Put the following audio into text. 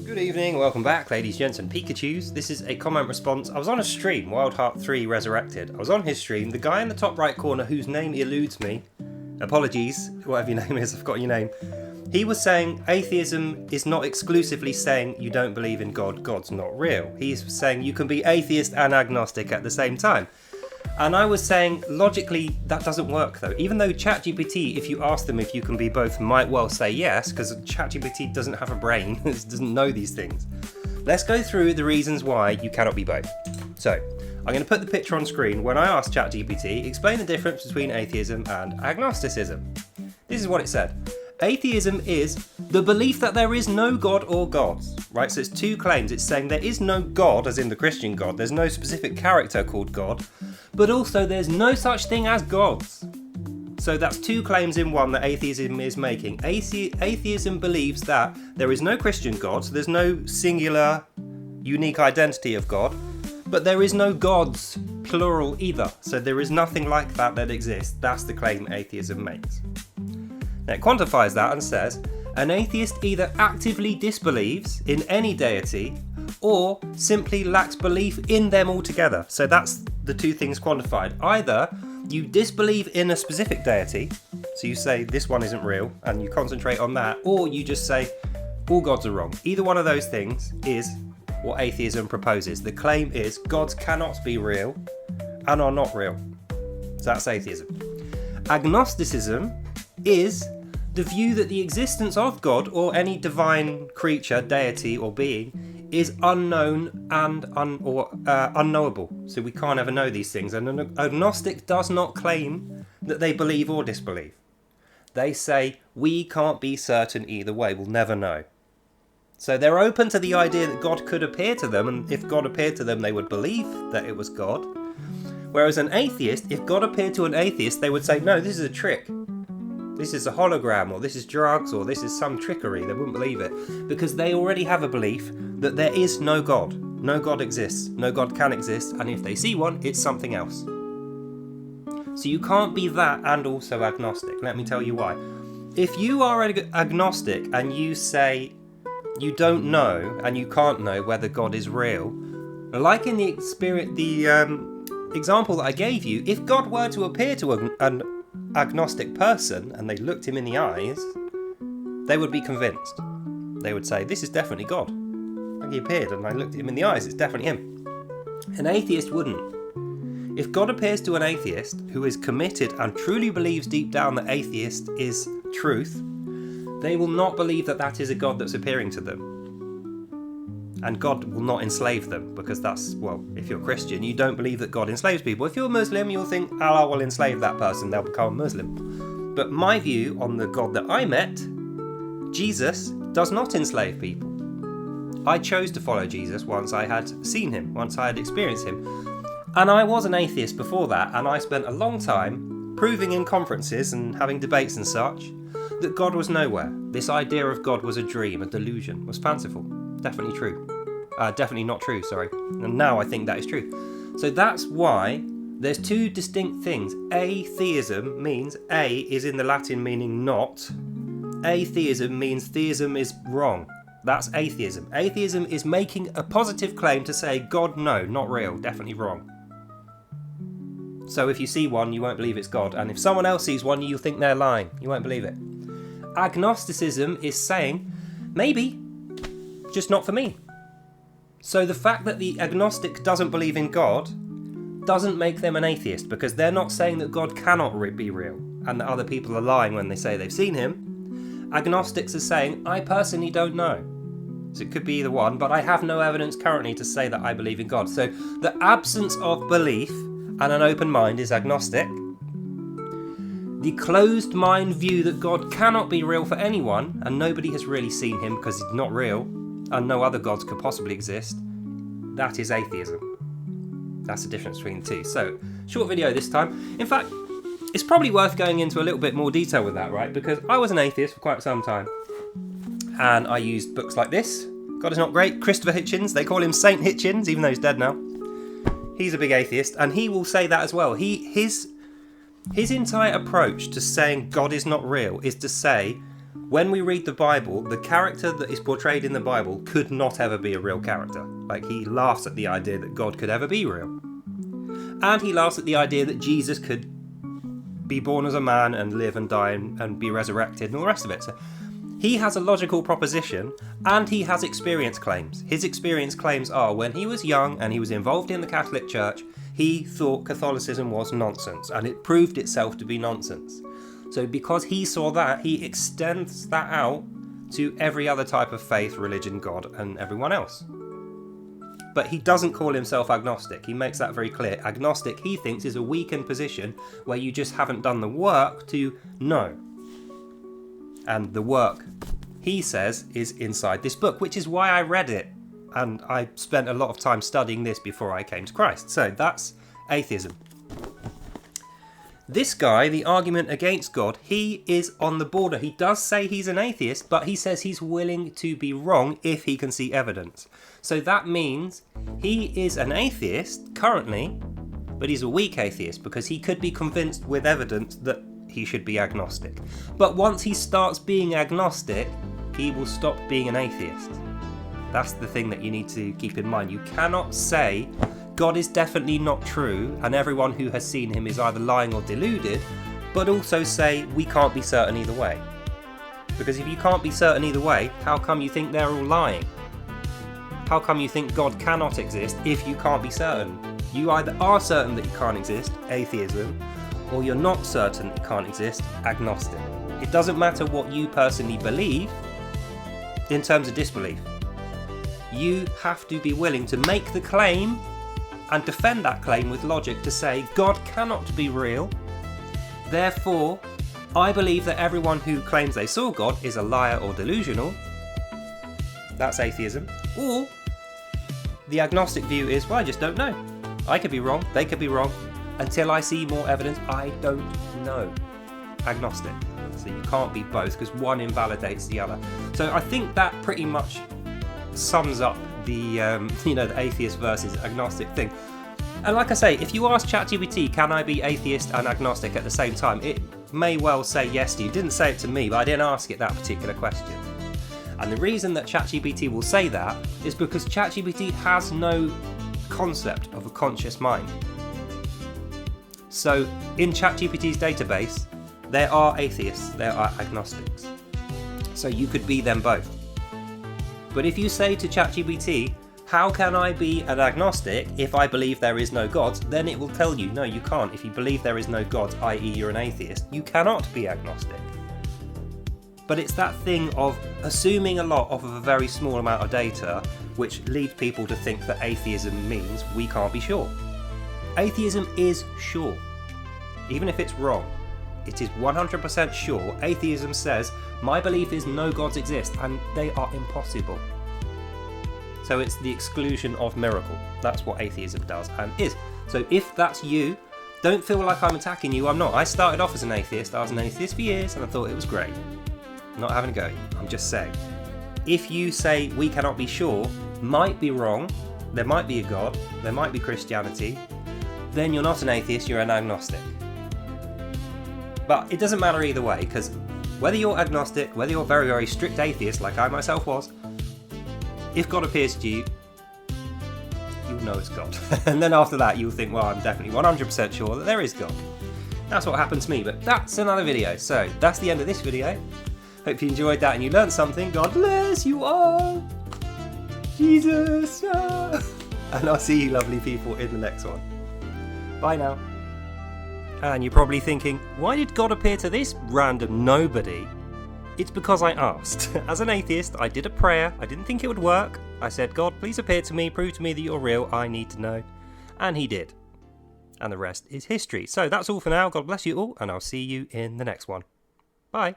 Good evening, welcome back, ladies, gents, and Pikachus. This is a comment response. I was on a stream, Wildheart 3 Resurrected. I was on his stream. The guy in the top right corner, whose name eludes me, apologies, whatever your name is, I've forgotten your name. He was saying atheism is not exclusively saying you don't believe in God, God's not real. He's saying you can be atheist and agnostic at the same time. And I was saying, logically, that doesn't work though. Even though ChatGPT, if you ask them if you can be both, might well say yes, because ChatGPT doesn't have a brain, it doesn't know these things. Let's go through the reasons why you cannot be both. So, I'm going to put the picture on screen. When I asked ChatGPT, explain the difference between atheism and agnosticism. This is what it said. Atheism is the belief that there is no God or gods, right? So it's two claims. It's saying there is no God, as in the Christian God. There's no specific character called God, but also there's no such thing as gods. So that's two claims in one that atheism is making. Atheism believes that there is no Christian God, so there's no singular, unique identity of God, but there is no gods, plural, either. So there is nothing like that exists. That's the claim atheism makes. Now it quantifies that and says, an atheist either actively disbelieves in any deity or simply lacks belief in them altogether. So that's the two things quantified. Either you disbelieve in a specific deity, so you say this one isn't real and you concentrate on that, or you just say all gods are wrong. Either one of those things is what atheism proposes. The claim is gods cannot be real and are not real. So that's atheism. Agnosticism is the view that the existence of God or any divine creature, deity or being is unknown and unknowable. So we can't ever know these things. And an agnostic does not claim that they believe or disbelieve. They say we can't be certain either way, we'll never know. So they're open to the idea that God could appear to them, and if God appeared to them they would believe that it was God. Whereas an atheist, if God appeared to an atheist, they would say, no, this is a trick. This is a hologram, or this is drugs, or this is some trickery. They wouldn't believe it because they already have a belief that there is no God. No God exists. No God can exist. And if they see one, it's something else. So you can't be that and also agnostic. Let me tell you why. If you are agnostic and you say you don't know and you can't know whether God is real, like in the example that I gave you, if God were to appear to an agnostic person and they looked him in the eyes, they would be convinced. They would say, this is definitely God. And he appeared and I looked at him in the eyes, it's definitely him. An atheist wouldn't. If God appears to an atheist who is committed and truly believes deep down that atheist is truth, they will not believe that that is a God that's appearing to them. And God will not enslave them, because that's, well, if you're Christian, you don't believe that God enslaves people. If you're Muslim, you'll think Allah will enslave that person, they'll become a Muslim. But my view on the God that I met, Jesus, does not enslave people. I chose to follow Jesus once I had seen him, once I had experienced him. And I was an atheist before that, and I spent a long time proving in conferences and having debates and such that God was nowhere. This idea of God was a dream, a delusion, was fanciful. Definitely true. Definitely not true, sorry. And now I think that is true. So that's why there's two distinct things. Atheism means A is in the Latin meaning not. Atheism means theism is wrong. That's atheism. Atheism is making a positive claim to say, God, no, not real, definitely wrong. So if you see one, you won't believe it's God. And if someone else sees one, you'll think they're lying. You won't believe it. Agnosticism is saying, maybe, just not for me. So the fact that the agnostic doesn't believe in God doesn't make them an atheist, because they're not saying that God cannot be real and that other people are lying when they say they've seen him. Agnostics are saying, I personally don't know. So it could be either one, but I have no evidence currently to say that I believe in God. So the absence of belief and an open mind is agnostic. The closed mind view that God cannot be real for anyone, and nobody has really seen him because he's not real, and no other gods could possibly exist, that is atheism. That's the difference between the two. So, short video this time. In fact, it's probably worth going into a little bit more detail with that, right? Because I was an atheist for quite some time, and I used books like this. God is not great. Christopher Hitchens, they call him Saint Hitchens, even though he's dead now. He's a big atheist, and he will say that as well. His entire approach to saying God is not real is to say when we read the Bible, the character that is portrayed in the Bible could not ever be a real character. Like, he laughs at the idea that God could ever be real. And he laughs at the idea that Jesus could be born as a man and live and die and be resurrected and all the rest of it. So he has a logical proposition, and he has experience claims. His experience claims are, when he was young and he was involved in the Catholic Church, he thought Catholicism was nonsense, and it proved itself to be nonsense. So because he saw that, he extends that out to every other type of faith, religion, God, and everyone else. But he doesn't call himself agnostic. He makes that very clear. Agnostic, he thinks, is a weakened position where you just haven't done the work to know. And the work, he says, is inside this book, which is why I read it. And I spent a lot of time studying this before I came to Christ. So that's atheism. This guy, the argument against God, he is on the border. He does say he's an atheist, but he says he's willing to be wrong if he can see evidence. So that means he is an atheist currently, but he's a weak atheist because he could be convinced with evidence that he should be agnostic. But once he starts being agnostic, he will stop being an atheist. That's the thing that you need to keep in mind. You cannot say God is definitely not true and everyone who has seen him is either lying or deluded, but also say we can't be certain either way. Because if you can't be certain either way, how come you think they're all lying? How come you think God cannot exist if you can't be certain? You either are certain that he can't exist, atheism, or you're not certain it can't exist, agnostic. It doesn't matter what you personally believe in terms of disbelief. You have to be willing to make the claim and defend that claim with logic to say God cannot be real, therefore I believe that everyone who claims they saw God is a liar or delusional. That's atheism. Or the agnostic view is, well, I just don't know. I could be wrong, they could be wrong. Until I see more evidence, I don't know. Agnostic. So you can't be both because one invalidates the other. So I think that pretty much sums up the the atheist versus agnostic thing. And like I say, if you ask ChatGPT, can I be atheist and agnostic at the same time, it may well say yes to you. It didn't say it to me, but I didn't ask it that particular question. And the reason that ChatGPT will say that is because ChatGPT has no concept of a conscious mind. So in ChatGPT's database, there are atheists, there are agnostics. So you could be them both. But if you say to ChatGPT, how can I be an agnostic if I believe there is no God? Then it will tell you, no, you can't. If you believe there is no God, i.e. you're an atheist, you cannot be agnostic. But it's that thing of assuming a lot off of a very small amount of data, which leads people to think that atheism means we can't be sure. Atheism is sure. Even if it's wrong, it is 100% sure. Atheism says, my belief is no gods exist, and they are impossible. So it's the exclusion of miracle. That's what atheism does and is. So if that's you, don't feel like I'm attacking you. I'm not. I started off as an atheist. I was an atheist for years, and I thought it was great. I'm not having a go. I'm just saying. If you say we cannot be sure, might be wrong, there might be a God, there might be Christianity, then you're not an atheist, you're an agnostic. But it doesn't matter either way, because whether you're agnostic, whether you're very, very strict atheist, like I myself was, if God appears to you, you'll know it's God. And then after that, you'll think, well, I'm definitely 100% sure that there is God. That's what happened to me, but that's another video. So that's the end of this video. Hope you enjoyed that and you learned something. God bless you all. Jesus. And I'll see you lovely people in the next one. Bye now. And you're probably thinking, why did God appear to this random nobody? It's because I asked. As an atheist, I did a prayer. I didn't think it would work. I said, God, please appear to me, prove to me that you're real. I need to know. And he did. And the rest is history. So that's all for now. God bless you all, and I'll see you in the next one. Bye.